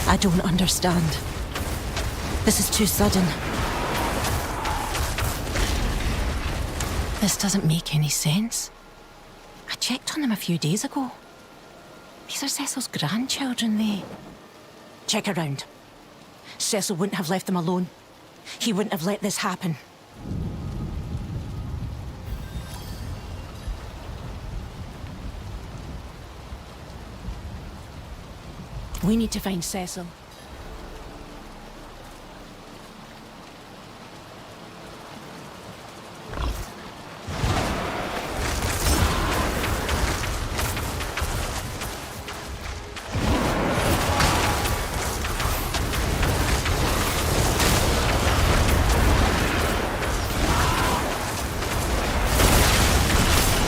I don't understand. This is too sudden. This doesn't make any sense. I checked on them a few days ago. These are Cecil's grandchildren, they... Check around. Cecil wouldn't have left them alone. He wouldn't have let this happen. We need to find Cecil.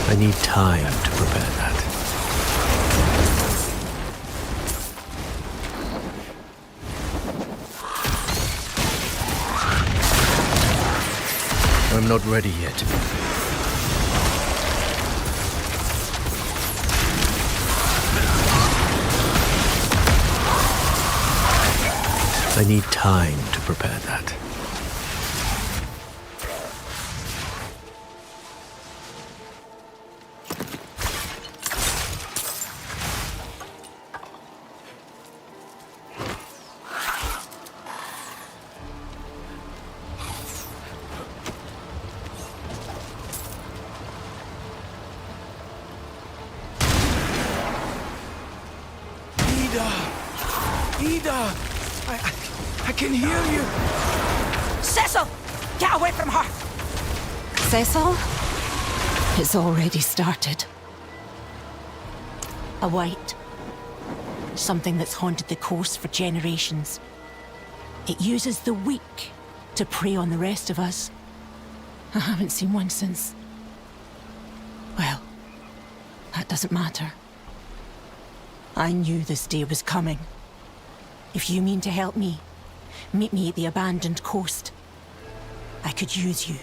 I need time to prepare that. I'm not ready yet. I need time to prepare that. Ida! I can hear you! Cecil! Get away from her! Cecil? It's already started. A white. Something that's haunted the coast for generations. It uses the weak to prey on the rest of us. I haven't seen one since... Well, that doesn't matter. I knew this day was coming. If you mean to help me, meet me at the abandoned coast. I could use you.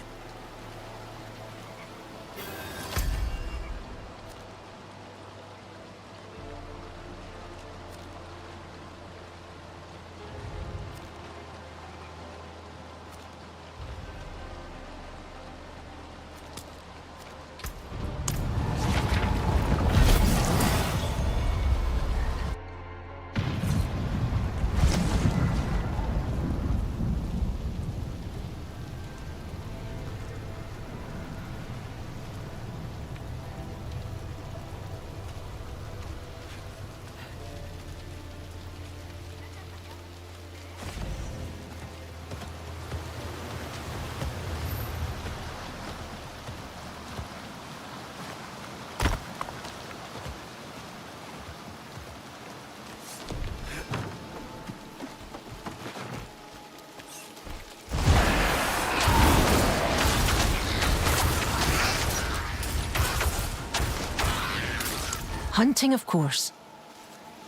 Hunting, of course.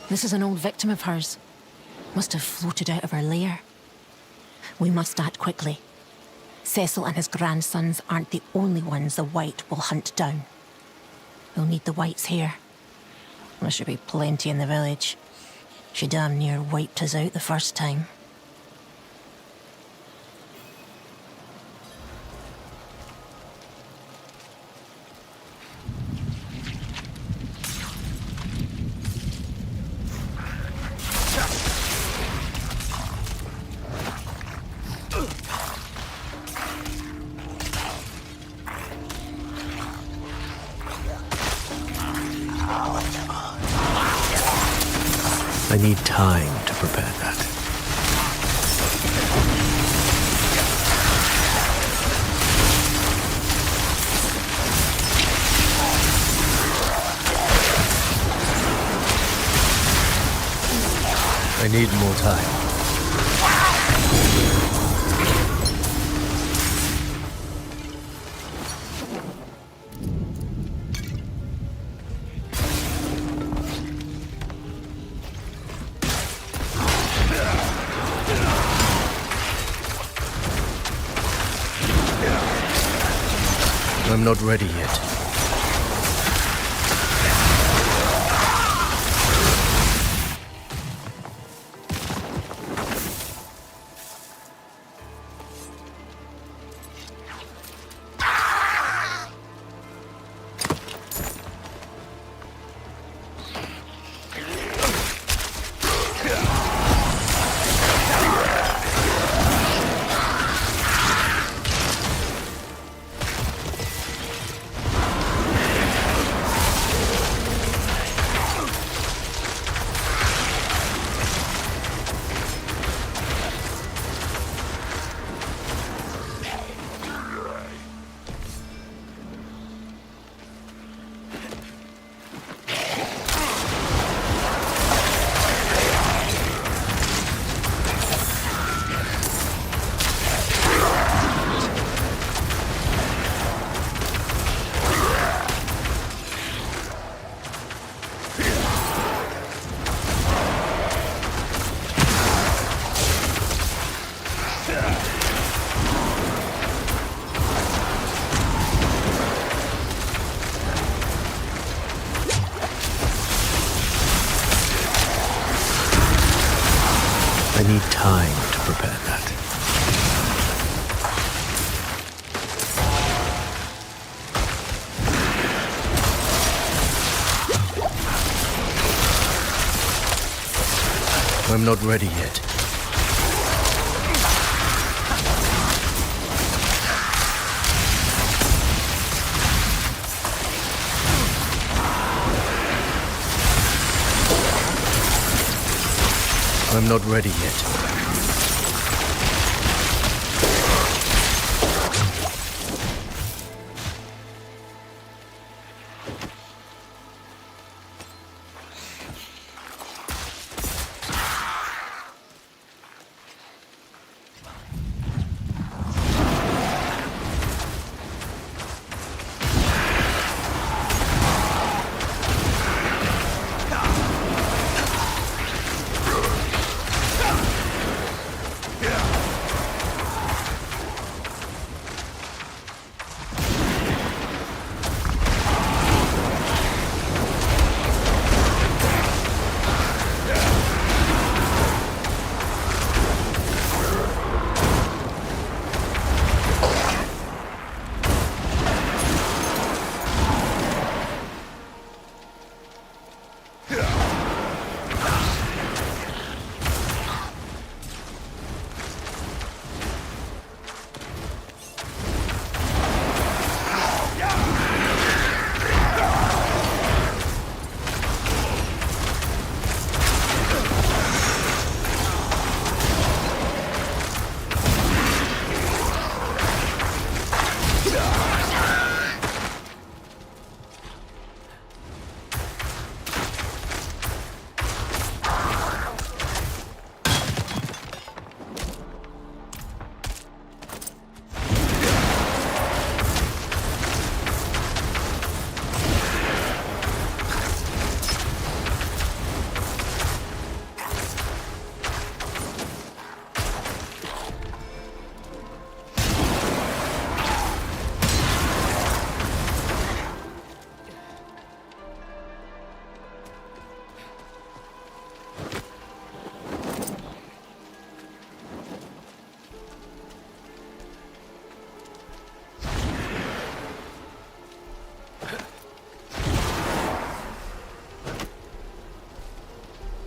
This is an old victim of hers. Must have floated out of her lair. We must act quickly. Cecil and his grandsons aren't the only ones the White will hunt down. We'll need the Whites here. There should be plenty in the village. She damn near wiped us out the first time. I need time to prepare that. I need more time. I'm not ready yet. I need time to prepare that. I'm not ready yet. I'm not ready yet.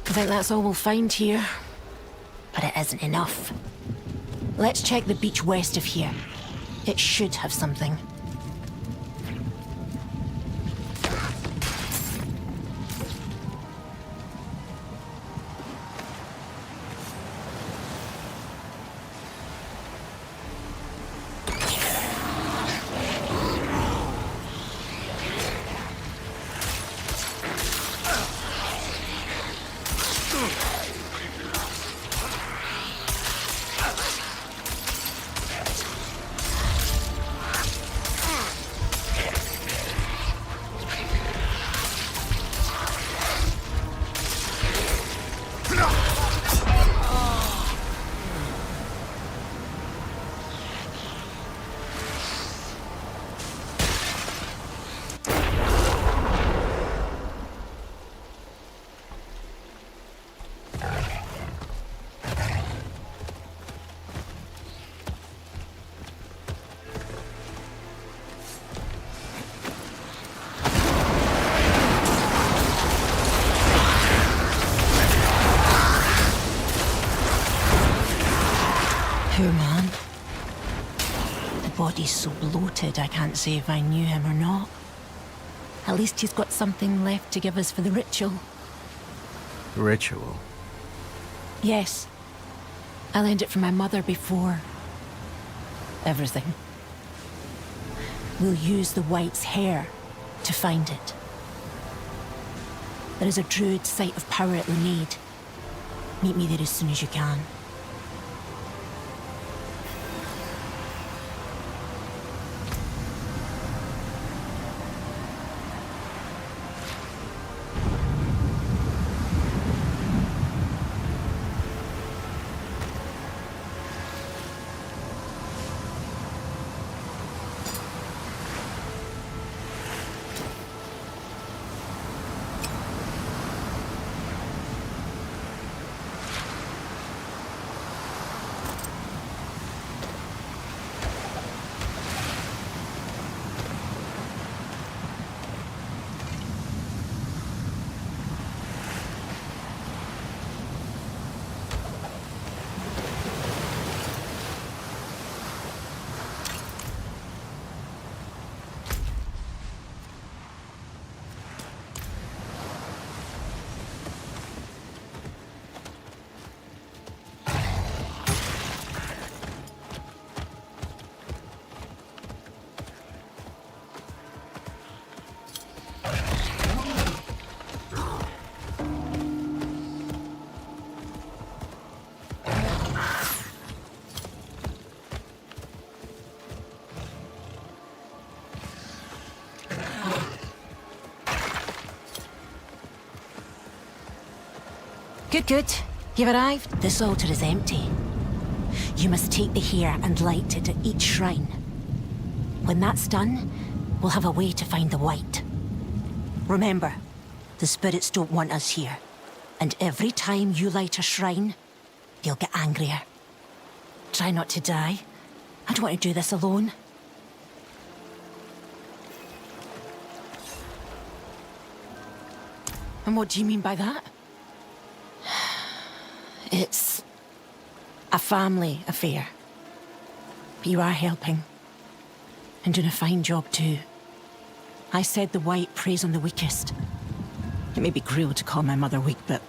I think that's all we'll find here. But it isn't enough. Let's check the beach west of here. It should have something. Poor man. The body's so bloated I can't say if I knew him or not. At least he's got something left to give us for the ritual. Ritual? Yes. I learned it from my mother before. Everything. We'll use the White's hair to find it. There is a druid site of power it will need. Meet me there as soon as you can. Good, good. You've arrived. This altar is empty. You must take the hair and light it at each shrine. When that's done, we'll have a way to find the white. Remember, the spirits don't want us here. And every time you light a shrine, they'll get angrier. Try not to die. I don't want to do this alone. And what do you mean by that? It's a family affair. But you are helping. And doing a fine job too. I said the white preys on the weakest. It may be cruel to call my mother weak, but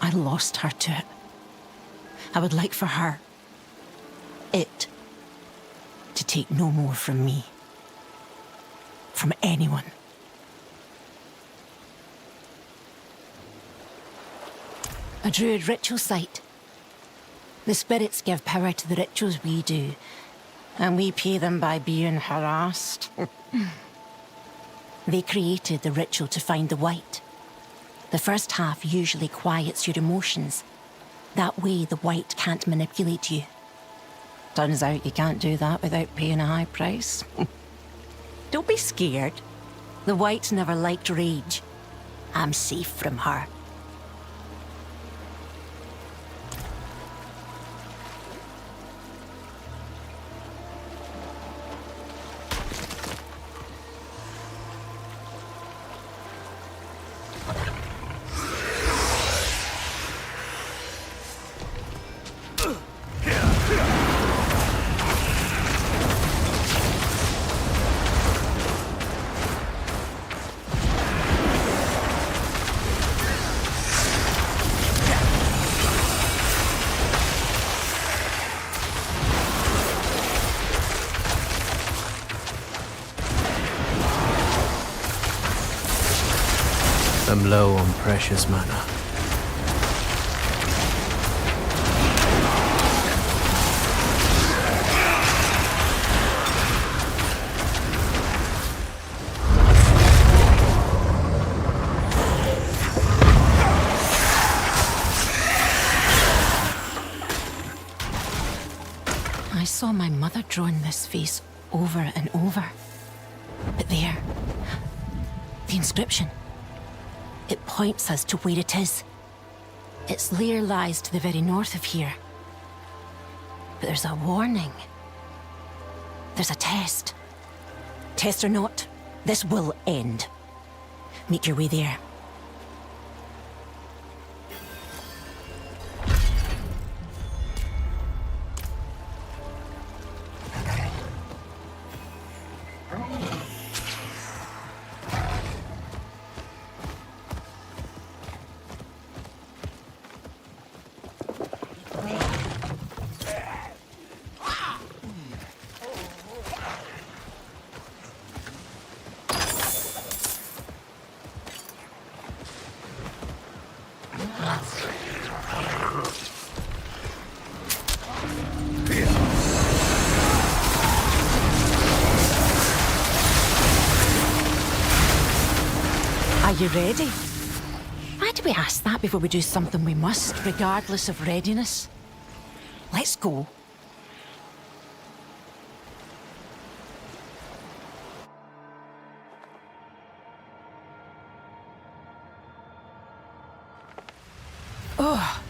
I lost her to it. I would like for her, it, to take no more from me. From anyone. A druid ritual site. The spirits give power to the rituals we do, and we pay them by being harassed. They created the ritual to find the white. The first half usually quiets your emotions. That way the white can't manipulate you. Turns out you can't do that without paying a high price. Don't be scared. The white never liked rage. I'm safe from her. I'm low on precious mana. I saw my mother drawing this face over and over. But there, the inscription. It points us to where it is. Its lair lies to the very north of here. But there's a warning. There's a test. Test or not, this will end. Make your way there. Are you ready? Why do we ask that before we do something we must, regardless of readiness? Let's go. Oh.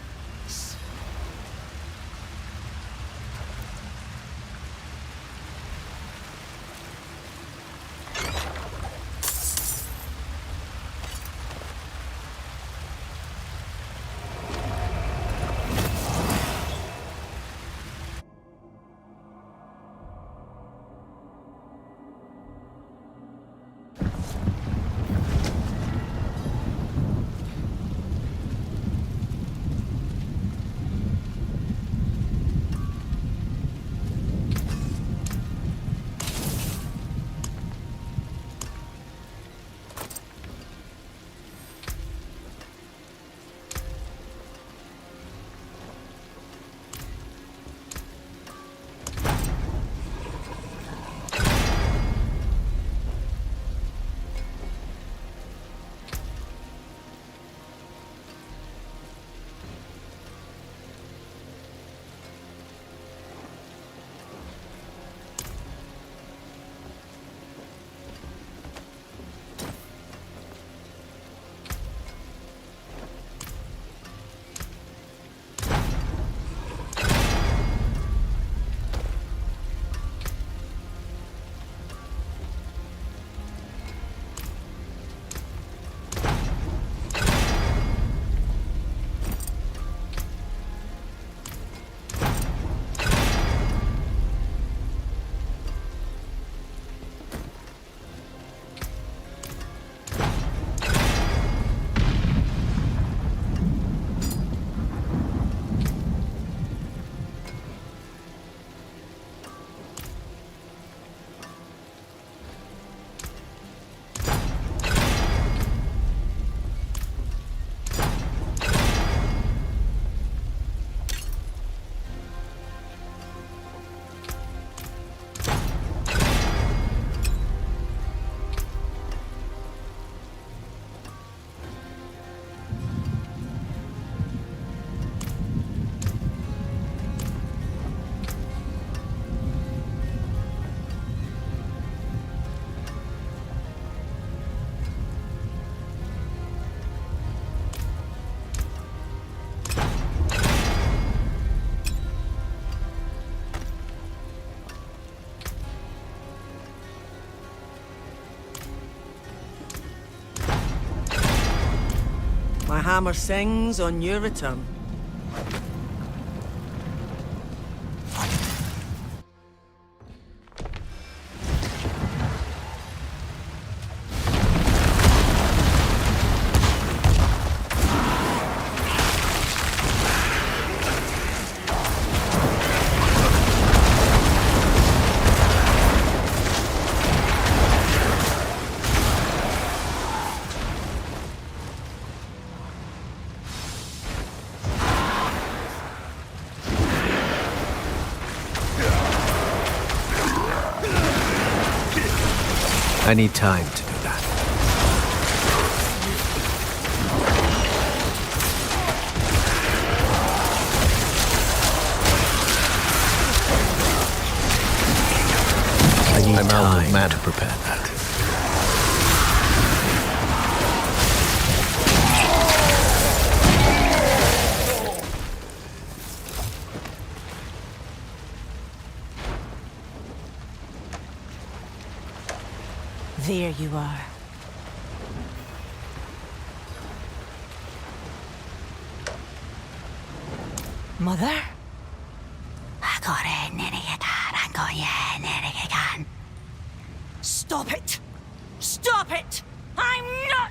hammer sings on your return. I need time to do that. I need time to prepare that. There you are. Mother? Stop it! Stop it! I'm not...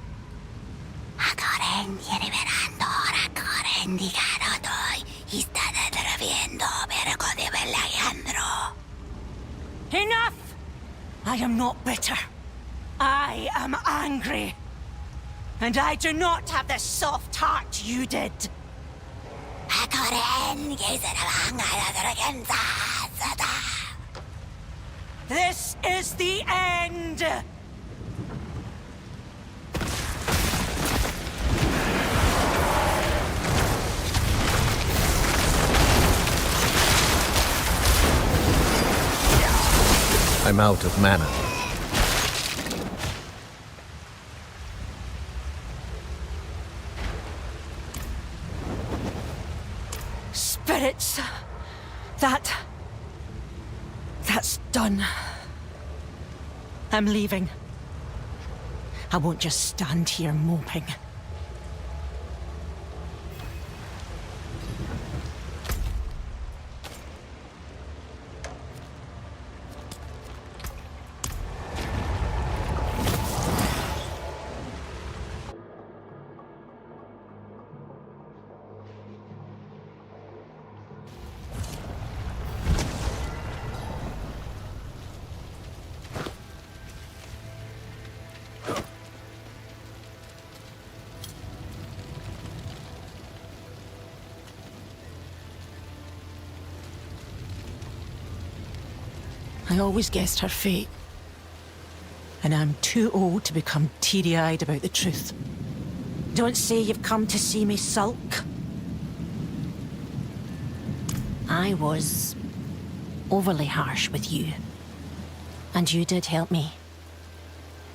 Enough! I am not bitter. I am angry. And I do not have the soft heart you did. This is the end! I'm out of mana. Spirits. That's done. I'm leaving. I won't just stand here moping. I always guessed her fate. And I'm too old to become teary-eyed about the truth. Don't say you've come to see me sulk. I was overly harsh with you. And you did help me.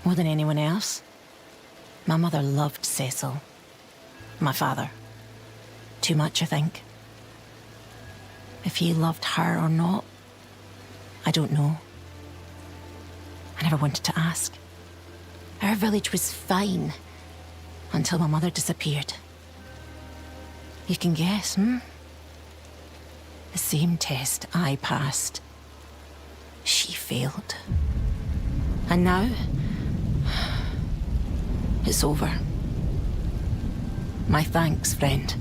More than anyone else. My mother loved Cecil. My father. Too much, I think. If he loved her or not, I don't know. I never wanted to ask. Our village was fine until my mother disappeared. You can guess, The same test I passed. She failed. And now, it's over. My thanks, friend.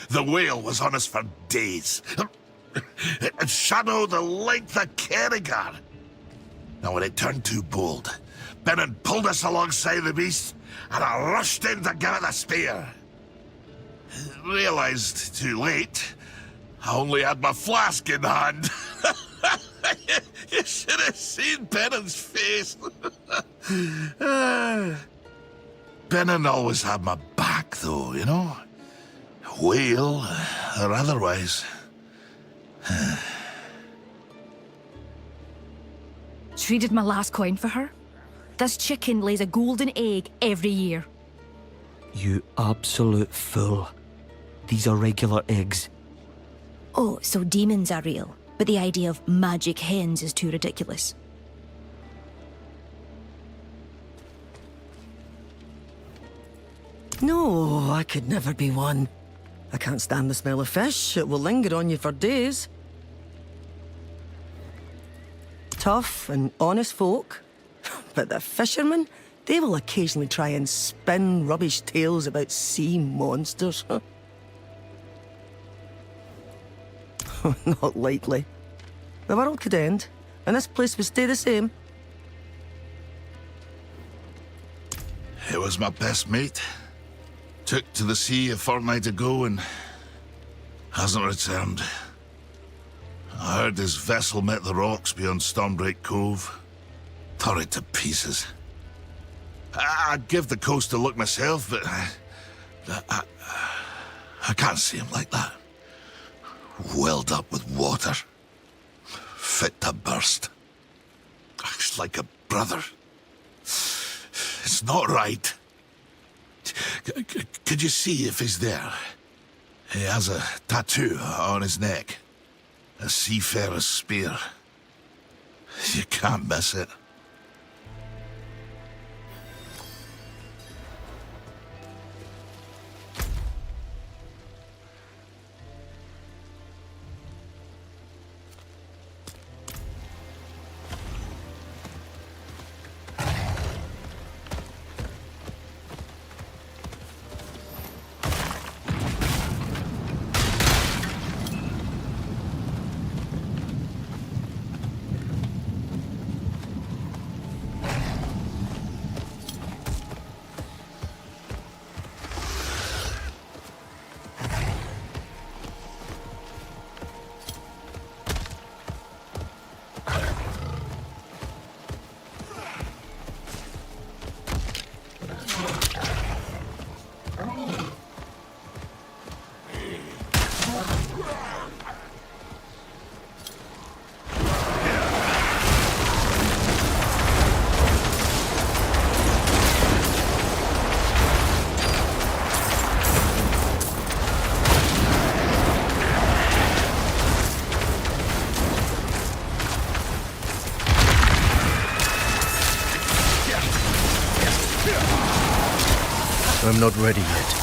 The whale was on us for days. It shadowed the length of Kerrigan. Now when it turned too bold, Benin pulled us alongside the beast, and I rushed in to give it a spear. Realized too late, I only had my flask in hand. You should have seen Bennon's face. Bennon always had my back, though, you know? Whale or otherwise. Traded my last coin for her. This chicken lays a golden egg every year. You absolute fool. These are regular eggs. Oh, so demons are real, but the idea of magic hens is too ridiculous. No, I could never be one. I can't stand the smell of fish. It will linger on you for days. Tough and honest folk. But the fishermen, they will occasionally try and spin rubbish tales about sea monsters. Not likely. The world could end, and this place would stay the same. It was my best mate. Took to the sea a fortnight ago and hasn't returned. I heard his vessel met the rocks beyond Stormbreak Cove. Tore it to pieces. I'd give the coast a look myself, but I can't see him like that. Welled up with water. Fit to burst. It's like a brother. It's not right. Could you see if he's there? He has a tattoo on his neck. A seafarer's spear. You can't miss it. I'm not ready yet.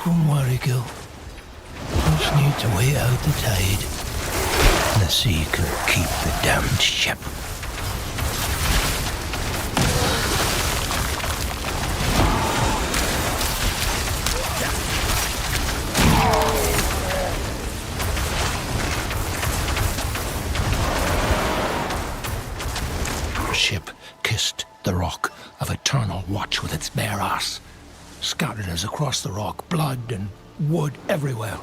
Don't worry, Gil. Just need to wait out the tide. The sea can keep the damned ship. Our ship kissed the rock of eternal watch with its bare arse. Scattered us across the rock, blood and wood everywhere.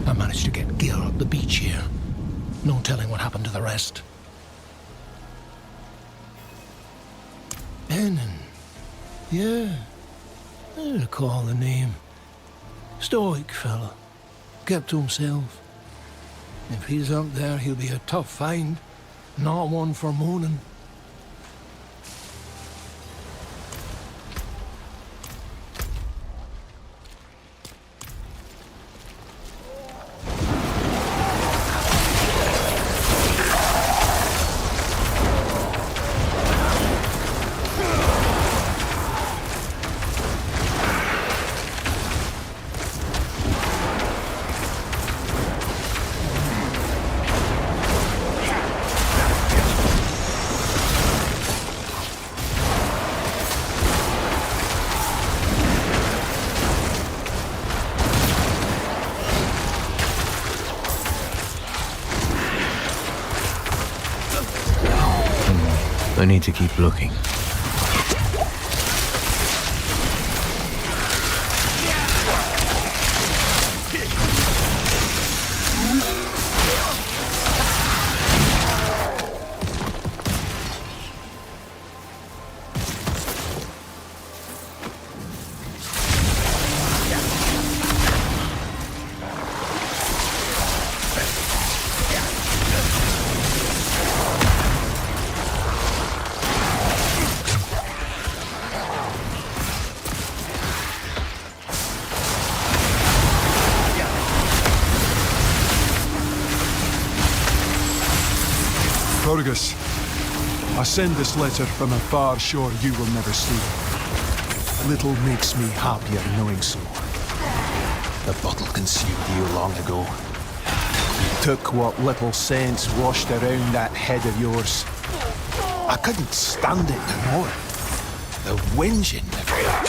I managed to get Gil up the beach here. No telling what happened to the rest. Bennon. Yeah, I recall the name. Stoic fella. Kept to himself. If he's up there, he'll be a tough find. Not one for moaning. I need to keep looking. Fergus, I send this letter from a far shore you will never see. Little makes me happier knowing so. The bottle conceived you long ago. You took what little sense washed around that head of yours. I couldn't stand it no more. The whinging, the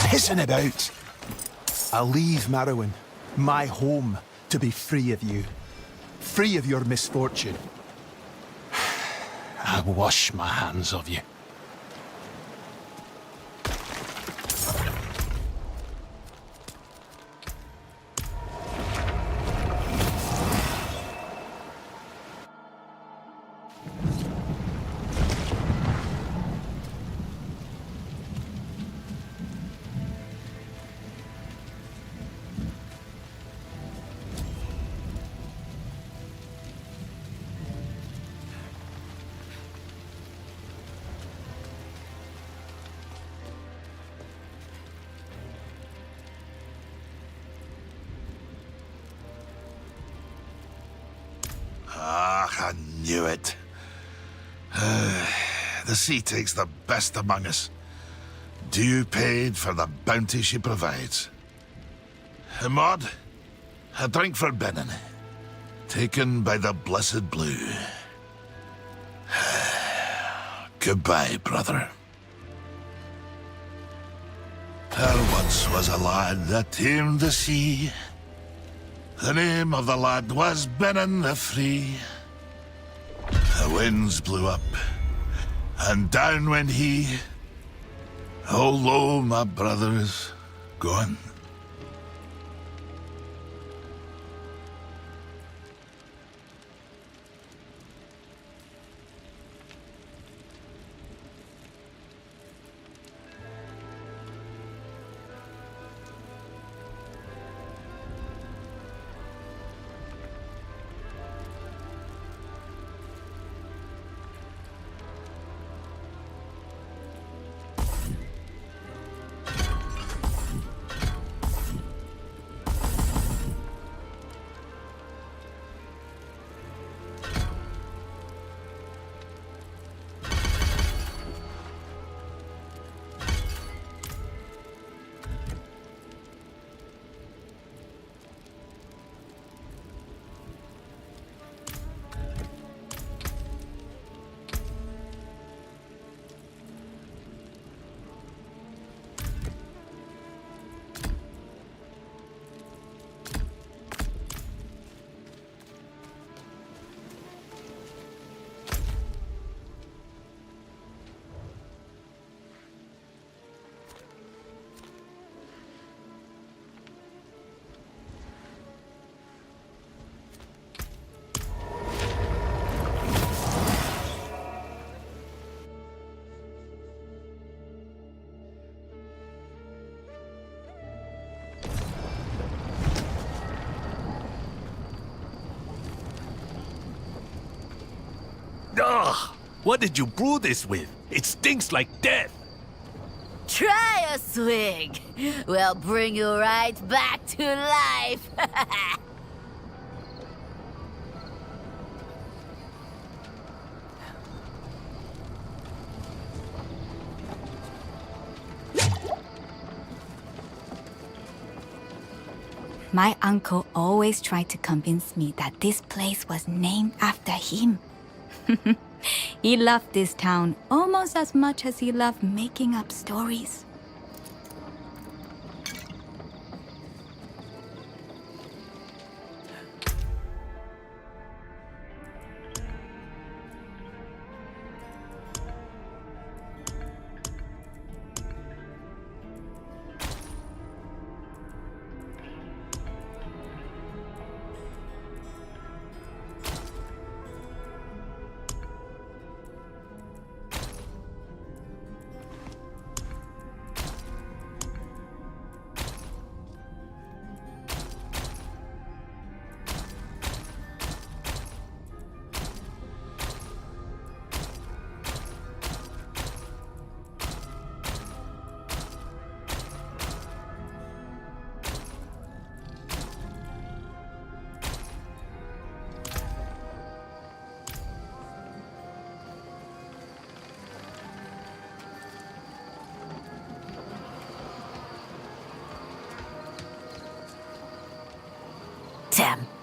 pissing about. I'll leave Marrowan, my home, to be free of you. Free of your misfortune. I wash my hands of you. I knew it. The sea takes the best among us. Due paid for the bounty she provides. Maud, a drink for Benin. Taken by the blessed blue. Goodbye, brother. There once was a lad that tamed the sea. The name of the lad was Benin the Free. The winds blew up, and down went he. Oh, lo, my brothers, gone. Ugh! What did you brew this with? It stinks like death! Try a swig. We'll bring you right back to life. My uncle always tried to convince me that this place was named after him. He loved this town almost as much as he loved making up stories.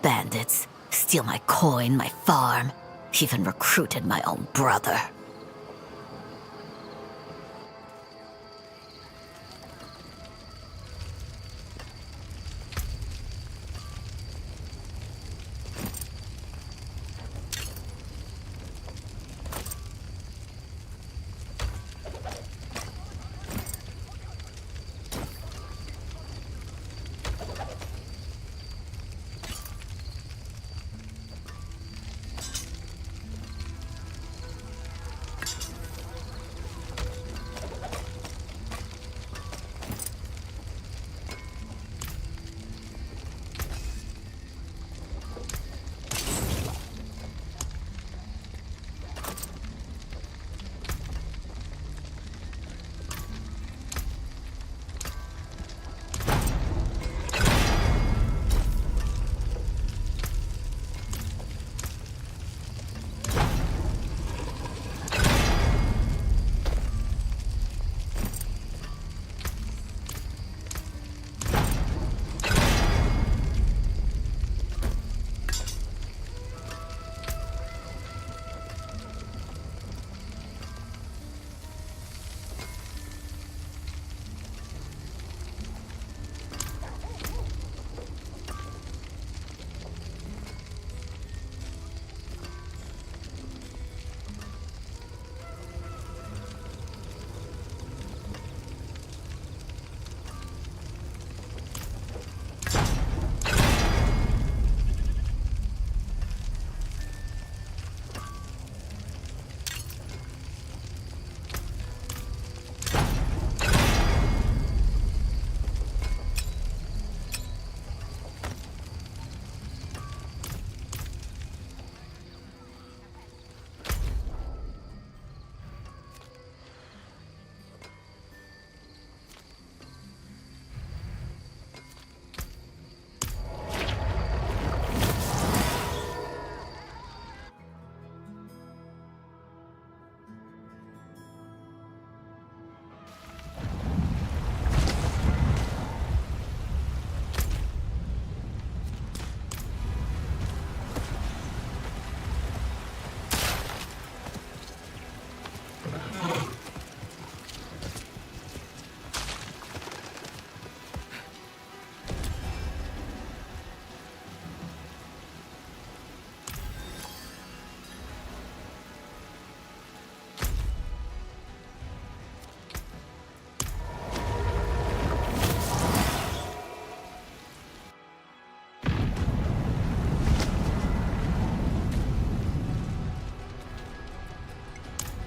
bandits. Steal my coin, my farm. Even recruited my own brother.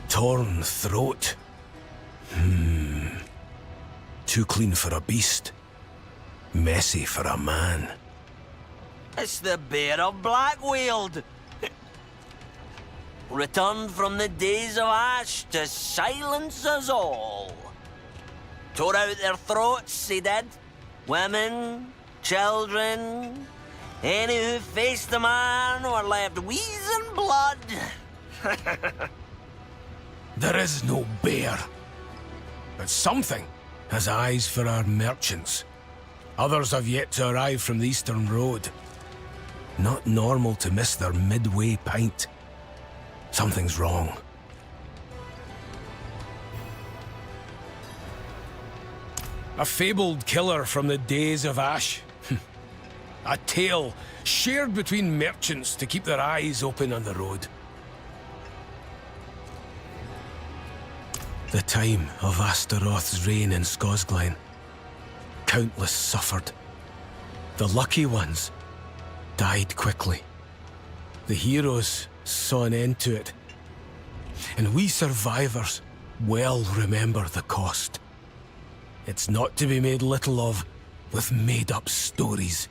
Torn throat. Too clean for a beast. Messy for a man. It's the Bear of Blackweald. Returned from the days of ash to silence us all. Tore out their throats, he did. Women, children, any who faced the man were left wheezing blood. There is no bear. But something has eyes for our merchants. Others have yet to arrive from the Eastern Road. Not normal to miss their midway pint. Something's wrong. A fabled killer from the days of Ash. A tale shared between merchants to keep their eyes open on the road. The time of Astaroth's reign in Scosglen. Countless suffered. The lucky ones died quickly. The heroes saw an end to it. And we survivors well remember the cost. It's not to be made little of with made-up stories.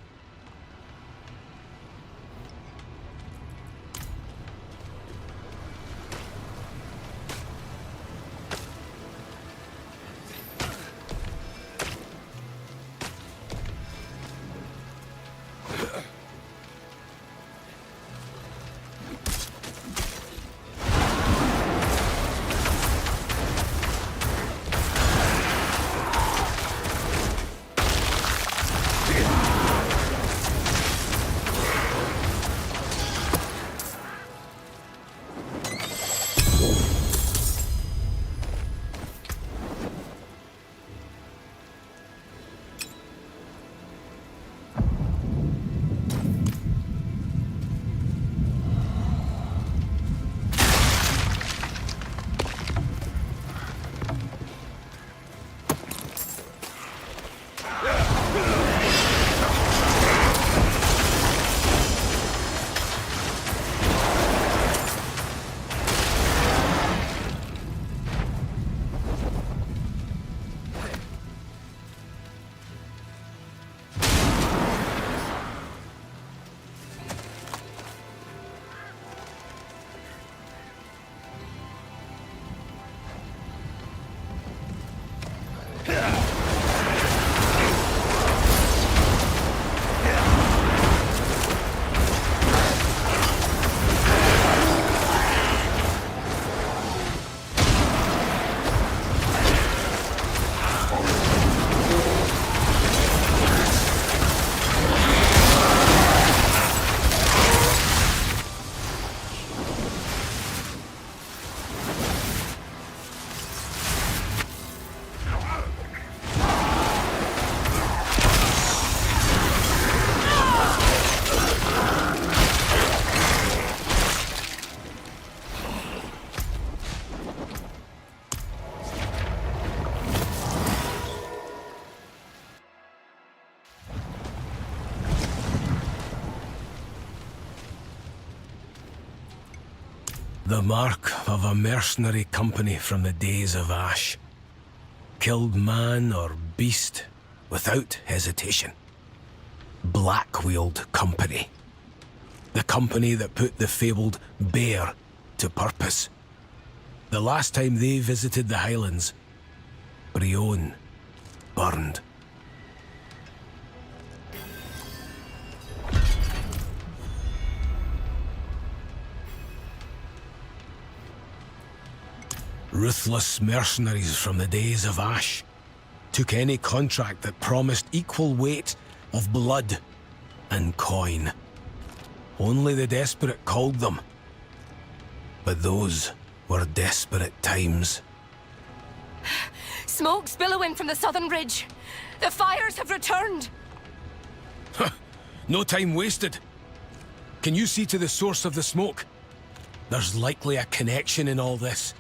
The mark of a mercenary company from the days of Ash. Killed man or beast without hesitation. Black-wheeled company. The company that put the fabled bear to purpose. The last time they visited the Highlands, Brionne burned. Ruthless mercenaries from the days of Ash took any contract that promised equal weight of blood and coin. Only the desperate called them. But those were desperate times. Smoke's billowing from the southern ridge. The fires have returned. No time wasted. Can you see to the source of the smoke? There's likely a connection in all this.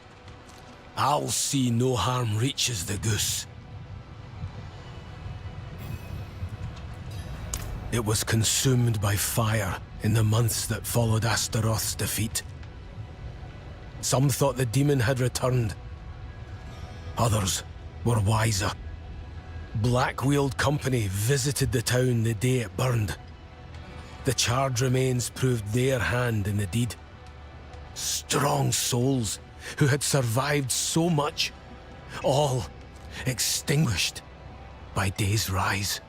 I'll see no harm reaches the goose. It was consumed by fire in the months that followed Astaroth's defeat. Some thought the demon had returned. Others were wiser. Black-wheeled company visited the town the day it burned. The charred remains proved their hand in the deed. Strong souls who had survived so much, all extinguished by day's rise.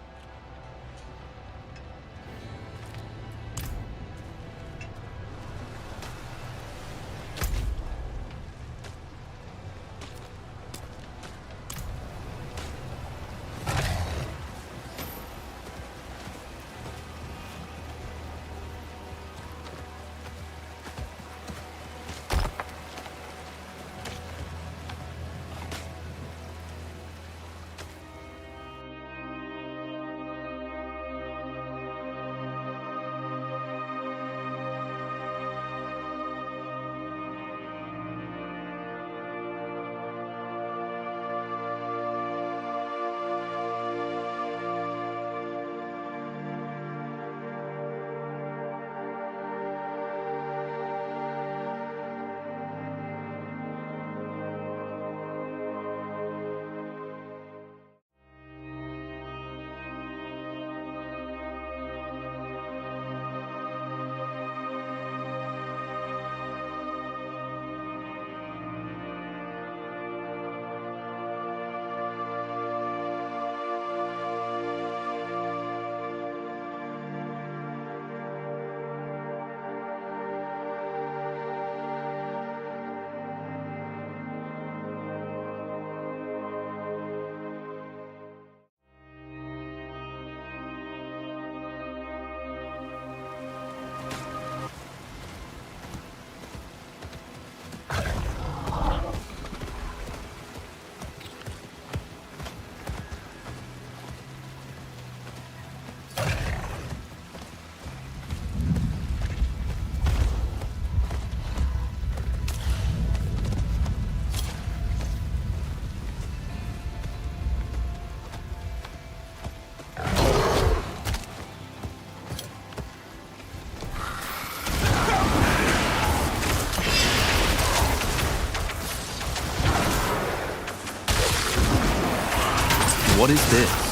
What is this?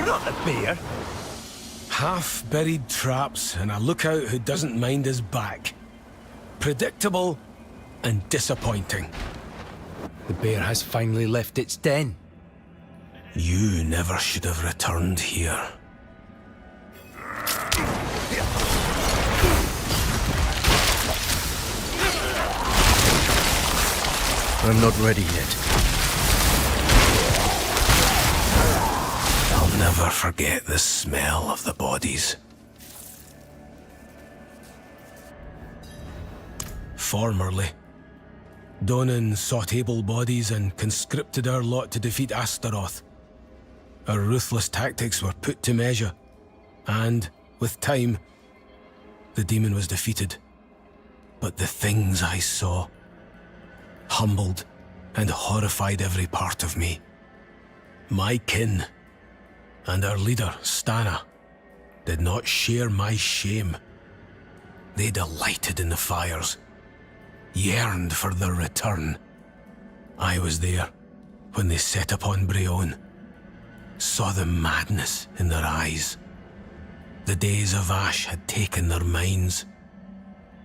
Not the bear. Half-buried traps and a lookout who doesn't mind his back. Predictable, and disappointing. The bear has finally left its den. You never should have returned here. I'm not ready yet. I'll never forget the smell of the bodies. Formerly, Donan sought able bodies and conscripted our lot to defeat Astaroth. Our ruthless tactics were put to measure, and, with time, the demon was defeated. But the things I saw humbled and horrified every part of me. My kin, and our leader, Stana, did not share my shame. They delighted in the fires, yearned for their return. I was there when they set upon Breon, saw the madness in their eyes. The days of Ash had taken their minds,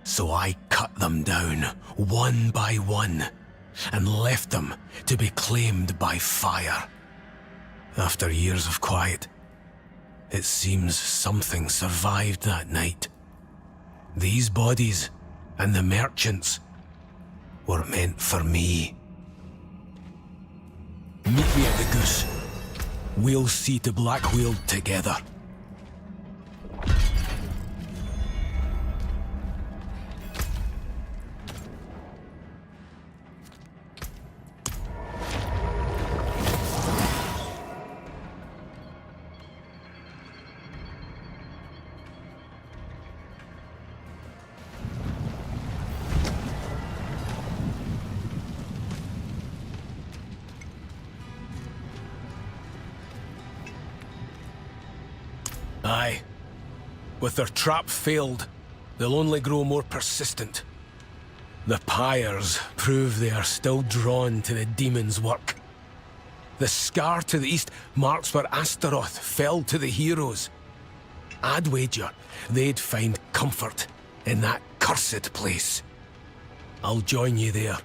so I cut them down, one by one, and left them to be claimed by fire. After years of quiet, it seems something survived that night. These bodies and the merchants were meant for me. Meet me at the Goose. We'll see to Blackweald together. Aye. With their trap failed, they'll only grow more persistent. The pyres prove they are still drawn to the demon's work. The scar to the east marks where Astaroth fell to the heroes. I'd wager they'd find comfort in that cursed place. I'll join you there.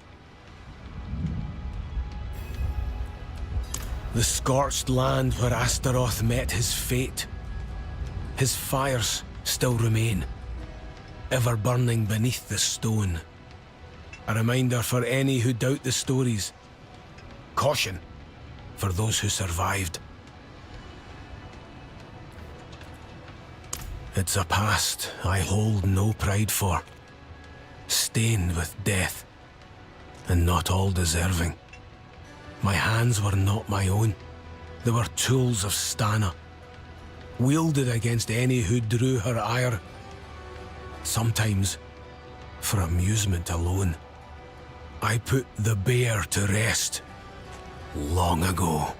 The scorched land where Astaroth met his fate. His fires still remain, ever burning beneath the stone. A reminder for any who doubt the stories. Caution for those who survived. It's a past I hold no pride for, stained with death, and not all deserving. My hands were not my own. They were tools of Stana, wielded against any who drew her ire, sometimes for amusement alone. I put the bear to rest long ago.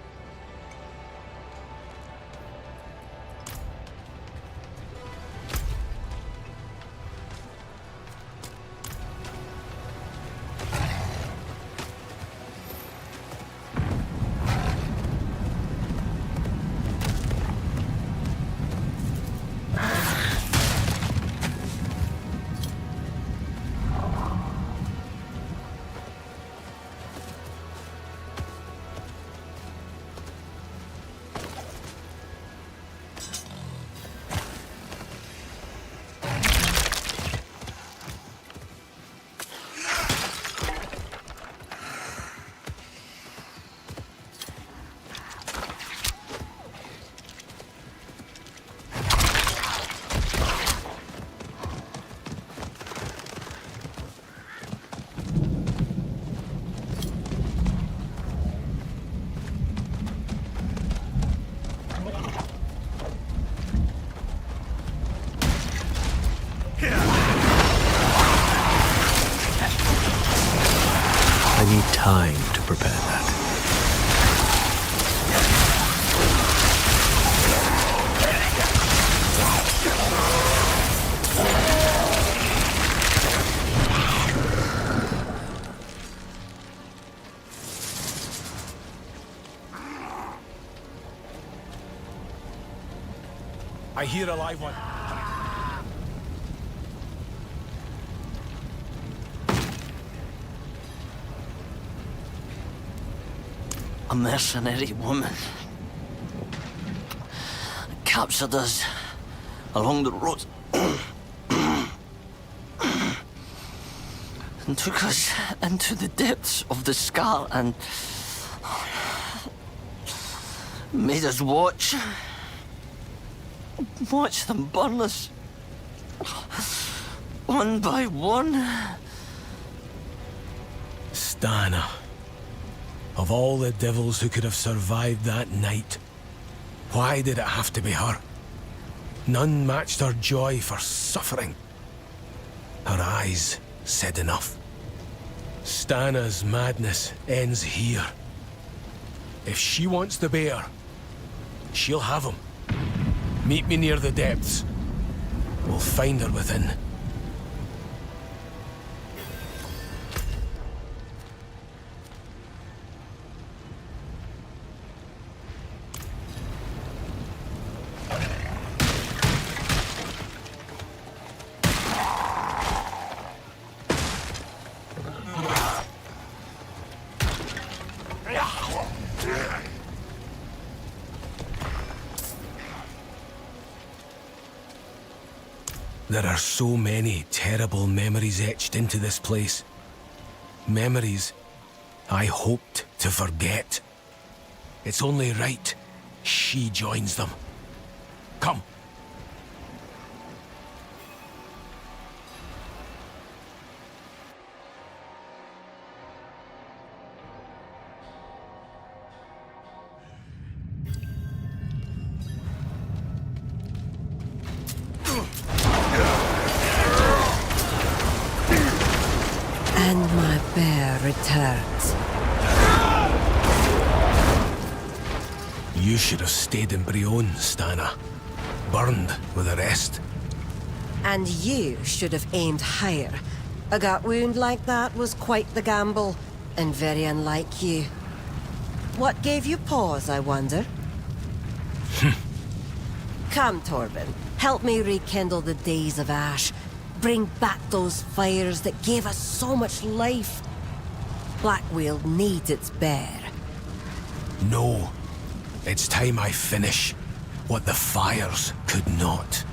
I need time to prepare that. I hear a live one. A mercenary woman captured us along the road and took us into the depths of the scar and made us watch them burn us one by one. Stana. Of all the devils who could have survived that night, why did it have to be her? None matched her joy for suffering. Her eyes said enough. Stana's madness ends here. If she wants the bear, she'll have him. Meet me near the depths. We'll find her within. There are so many terrible memories etched into this place. Memories I hoped to forget. It's only right she joins them. Come. And my bear returns. You should have stayed in Brion, Stana. Burned with the rest. And you should have aimed higher. A gut wound like that was quite the gamble, and very unlike you. What gave you pause, I wonder? Come, Torben. Help me rekindle the days of ash. Bring back those fires that gave us so much life. Blackweald needs its bear. No. It's time I finish what the fires could not.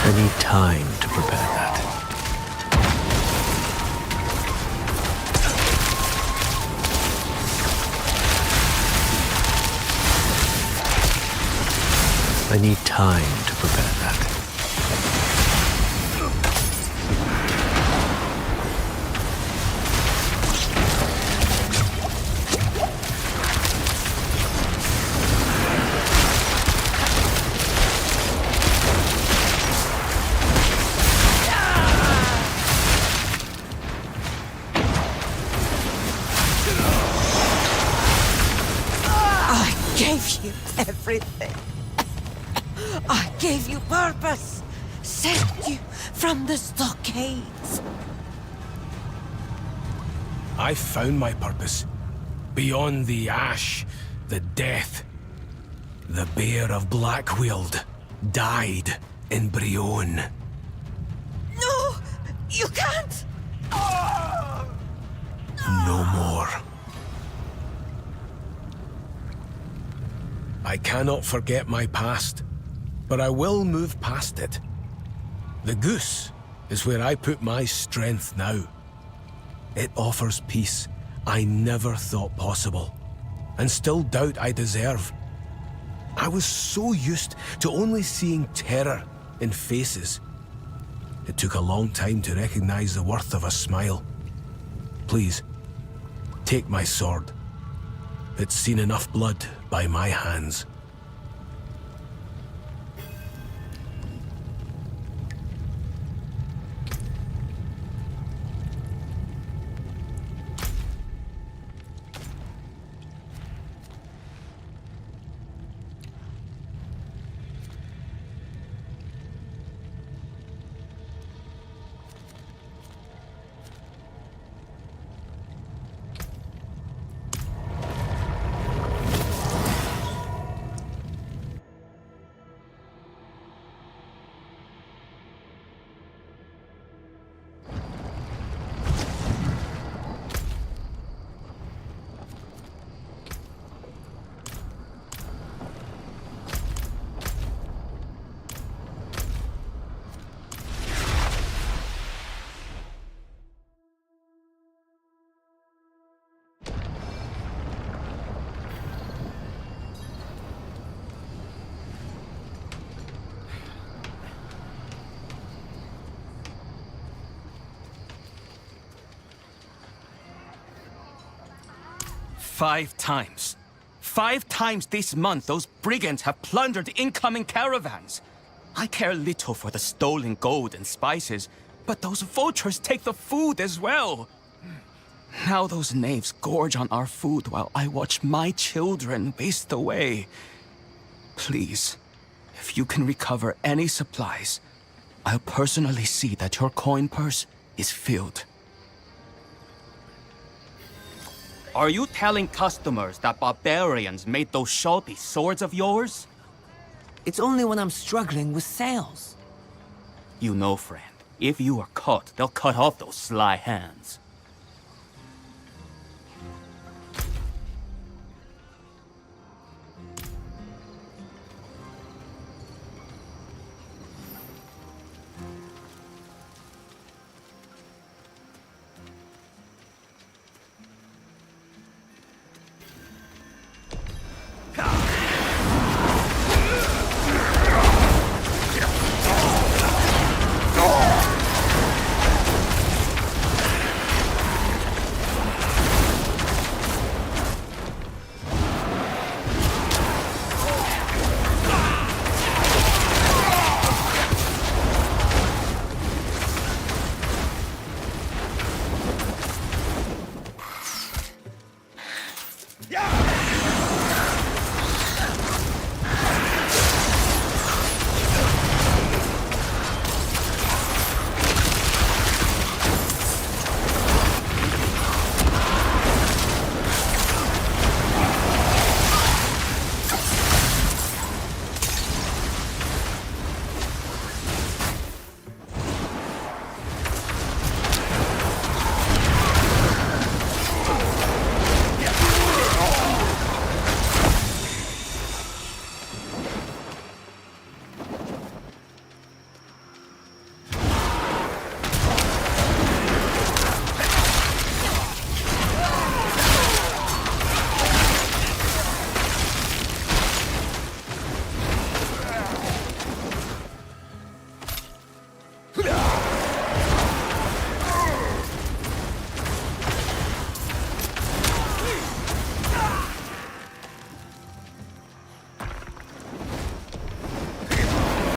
I need time to prepare that. I need time to prepare that. I gave you everything. I gave you purpose. Saved you from the stockades. I found my purpose. Beyond the ash, the death. The Bear of Blackweald died in Brion. No! You can't! No more. I cannot forget my past, but I will move past it. The goose is where I put my strength now. It offers peace I never thought possible, and still doubt I deserve. I was so used to only seeing terror in faces. It took a long time to recognize the worth of a smile. Please, take my sword. It's seen enough blood by my hands. 5 times. 5 times this month, those brigands have plundered incoming caravans. I care little for the stolen gold and spices, but those vultures take the food as well. Now those knaves gorge on our food while I watch my children waste away. Please, if you can recover any supplies, I'll personally see that your coin purse is filled. Are you telling customers that barbarians made those sharpie swords of yours? It's only when I'm struggling with sales. You know, friend, if you are caught, they'll cut off those sly hands.